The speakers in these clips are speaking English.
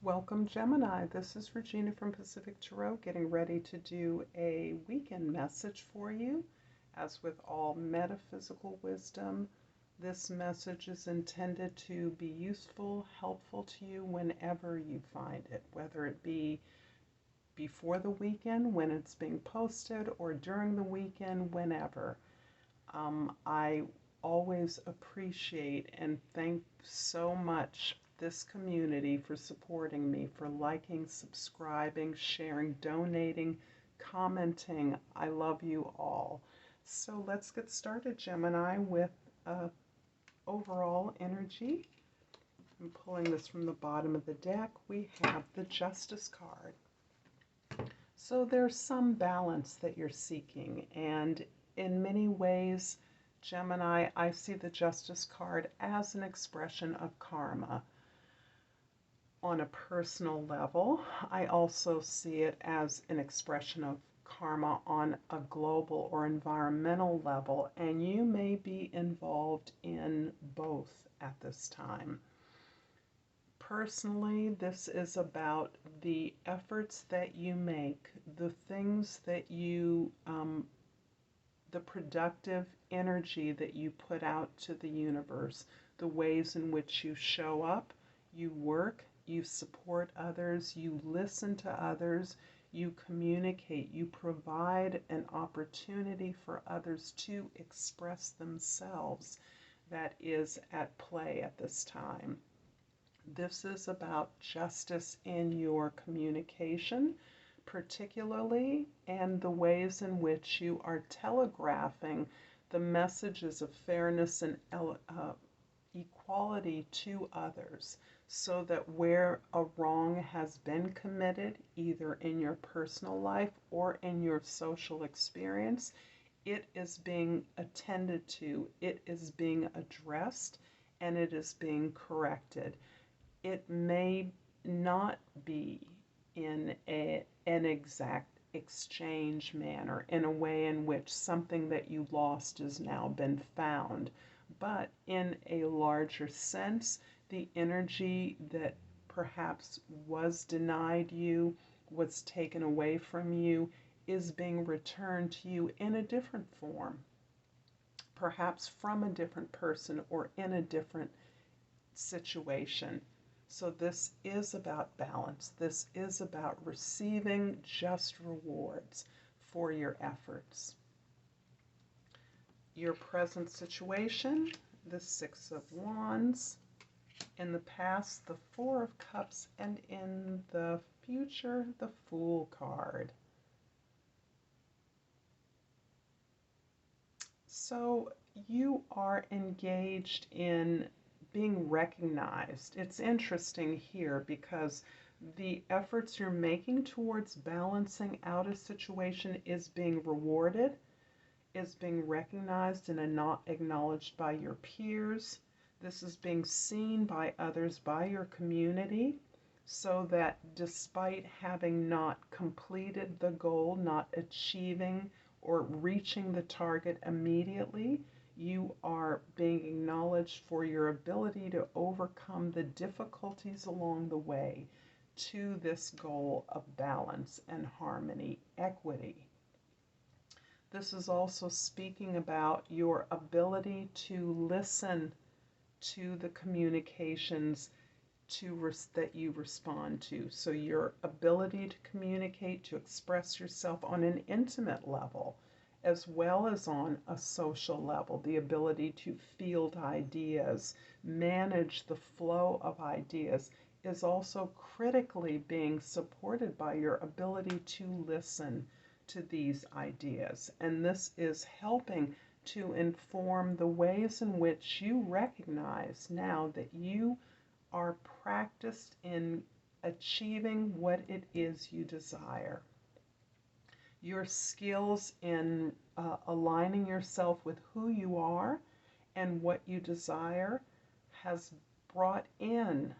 Welcome, Gemini. This is Regina from Pacific Tarot getting ready to do a weekend message for you. As with all metaphysical wisdom, this message is intended to be useful, helpful to you whenever you find it, whether it be before the weekend when it's being posted or during the weekend, whenever. I always appreciate and thank so much this community for supporting me, for liking, subscribing, sharing, donating, commenting. I love you all. So let's get started, Gemini, with overall energy. I'm pulling this from the bottom of the deck. We have the Justice card. So there's some balance that you're seeking, and in many ways, Gemini, I see the Justice card as an expression of karma. On a personal level, I also see it as an expression of karma on a global or environmental level, and you may be involved in both at this time. Personally, this is about the efforts that you make, the things that you, the productive energy that you put out to the universe, the ways in which you show up, you work, you support others, you listen to others, you communicate, you provide an opportunity for others to express themselves that is at play at this time. This is about justice in your communication, particularly, and the ways in which you are telegraphing the messages of fairness and equality to others, so that where a wrong has been committed, either in your personal life or in your social experience, it is being attended to, it is being addressed, and it is being corrected. It may not be in an exact exchange manner, in a way in which something that you lost has now been found, but in a larger sense, the energy that perhaps was denied you, was taken away from you, is being returned to you in a different form, perhaps from a different person or in a different situation. So this is about balance. This is about receiving just rewards for your efforts. Your present situation, the Six of Wands. In the past, the Four of Cups, and in the future, the Fool card. So you are engaged in being recognized. It's interesting here because the efforts you're making towards balancing out a situation is being rewarded, is being recognized and not acknowledged by your peers. This is being seen by others, by your community, so that despite having not completed the goal, not achieving or reaching the target immediately, you are being acknowledged for your ability to overcome the difficulties along the way to this goal of balance and harmony, equity. This is also speaking about your ability to listen to the communications that you respond to. So your ability to communicate, to express yourself on an intimate level, as well as on a social level, the ability to field ideas, manage the flow of ideas, is also critically being supported by your ability to listen to these ideas. And this is helping to inform the ways in which you recognize now that you are practiced in achieving what it is you desire. Your skills in aligning yourself with who you are and what you desire has brought in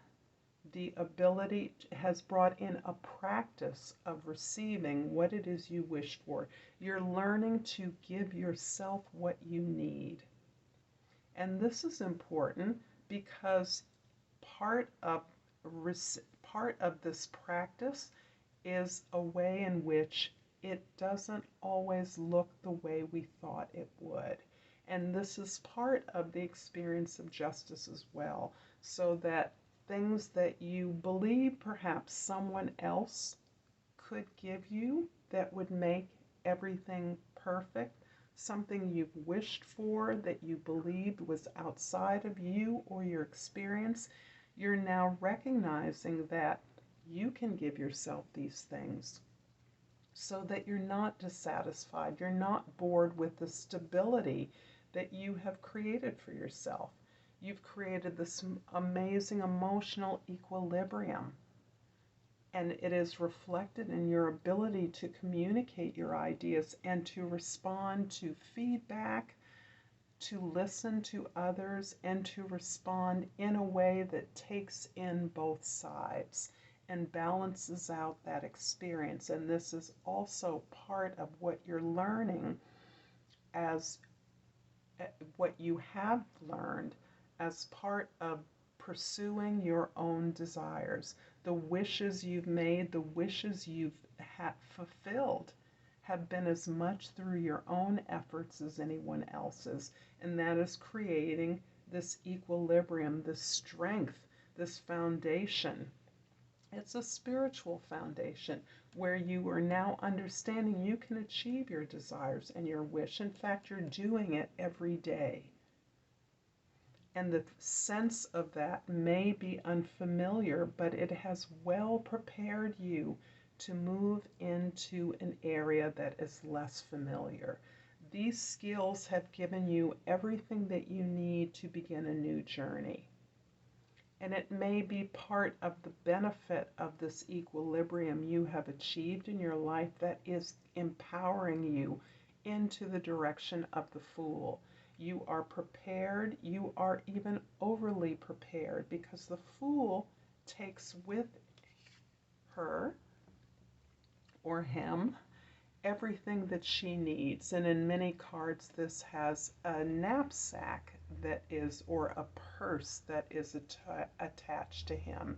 a practice of receiving what it is you wish for. You're learning to give yourself what you need. And this is important because part part of this practice is a way in which it doesn't always look the way we thought it would. And this is part of the experience of justice as well, so that things that you believe perhaps someone else could give you that would make everything perfect, something you've wished for that you believed was outside of you or your experience, you're now recognizing that you can give yourself these things so that you're not dissatisfied, you're not bored with the stability that you have created for yourself. You've created this amazing emotional equilibrium, and it is reflected in your ability to communicate your ideas and to respond to feedback, to listen to others, and to respond in a way that takes in both sides and balances out that experience. And this is also part of what you're learning as what you have learned as part of pursuing your own desires. The wishes you've made, the wishes you've fulfilled have been as much through your own efforts as anyone else's. And that is creating this equilibrium, this strength, this foundation. It's a spiritual foundation where you are now understanding you can achieve your desires and your wish. In fact, you're doing it every day. And the sense of that may be unfamiliar, but it has well prepared you to move into an area that is less familiar. These skills have given you everything that you need to begin a new journey. And it may be part of the benefit of this equilibrium you have achieved in your life that is empowering you into the direction of the Fool. You are prepared, you are even overly prepared, because the Fool takes with her or him everything that she needs. And in many cards, this has a knapsack that is, or a purse that is attached to him.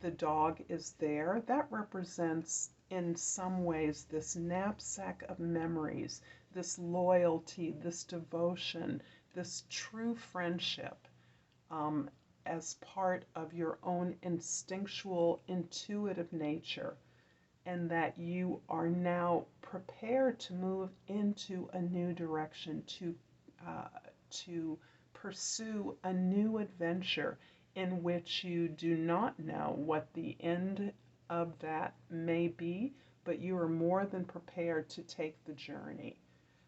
The dog is there. That represents, in some ways, this knapsack of memories, this loyalty, this devotion, this true friendship, as part of your own instinctual, intuitive nature. And that you are now prepared to move into a new direction, to pursue a new adventure in which you do not know what the end of that may be, but you are more than prepared to take the journey.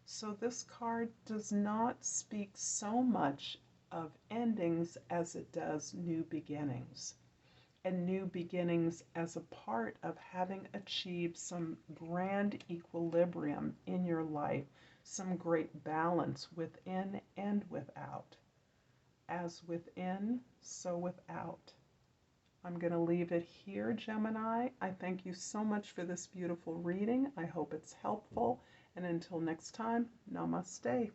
So this card does not speak so much of endings as it does new beginnings. And new beginnings as a part of having achieved some grand equilibrium in your life, some great balance within and without. As within, so without. I'm going to leave it here, Gemini. I thank you so much for this beautiful reading. I hope it's helpful. And until next time, namaste.